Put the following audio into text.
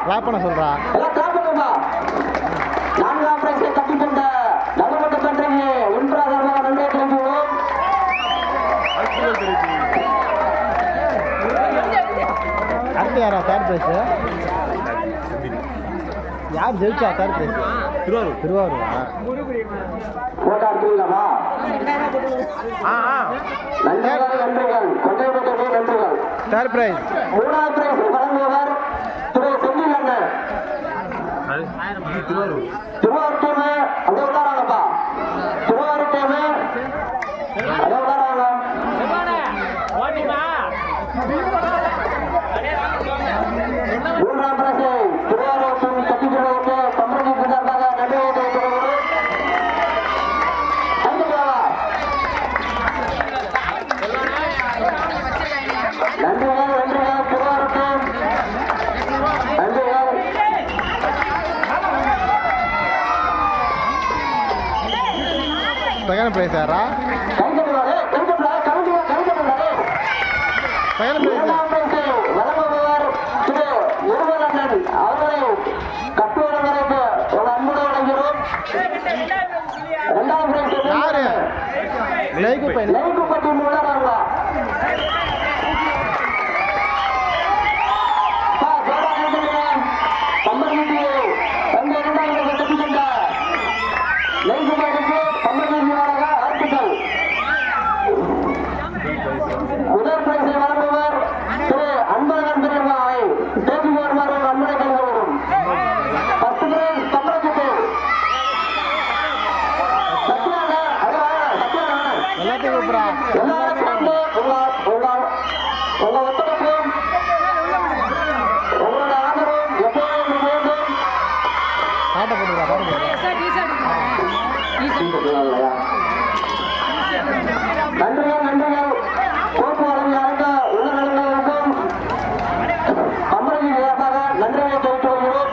Clap பண்ண சொல்றா. எல்லாம் கிளாப் பண்ணுமா. நான்காம் பிரைஸை தட்டிக் கொண்ட நலமட்ட பன்றிக்கு ஒன்றாக நன்றி தெரிவிக்கிறோம். அடுத்து யாரா தேர்ட் பிரைஸ்? யார் ஜெயிச்சா தேர்ட் பிரைஸ்? திருவாரூரா? போட்டோ எடுத்துக்கலாமா? நன்றிகள் கொண்டைப்பட்டது நன்றிகள். தேர்ட் பிரைஸ் மூணாவது பிரைஸ் வழங்குபவர் திரு செந்தில் அண்ணன். திருவாரூர் டீம் அங்கே உட்காராங்கப்பா. திருவாரூர் டீம் அங்கே உட்காராங்க. மூன்றாம் பிரைஸை திருவாரூர் டீம் தட்டிக்கிறதுக்கு கம்பெனிக்கு சார்பாக நன்றியை தெரிவித்துக் நன்றிகள் நன்றிகள் திருவாரூர் டீம் நன்றிகள். செகண்ட் பிரைஸ் யாரா? செகண்ட் பிரைஸ் வழங்குபவர் திரு முருகன் அவர்களை கட்டுவதற்கு ஒரு அன்புடன் வழங்குகிறோம். இரண்டாம் பிரைஸ் யாரு? லைக்குப்பட்டி முன்னாடி முதல் பிரைஸை வழங்குவர் திரு அன்பழகன் பெருமாவை தேதி வருமாறு அன்பனை கல்விடும். 10 பிரைஸ் தமிழகத்துக்கு எல்லாத்தையும் கூப்பிடா. எல்லாரும் சேர்ந்து உங்க ஒத்துழைப்பும் உங்களோட ஆதரவும் எப்போதும் வேண்டும். பாட்டை போட்டுக்கா, பாட்டு நன்றிகள் நன்றிகள். போக்குவரத்து அரங்க உள்ளங்களுக்கும் அமரஜி சார்பாக நன்றியை தெரிவித்துக் கொள்கிறோம்.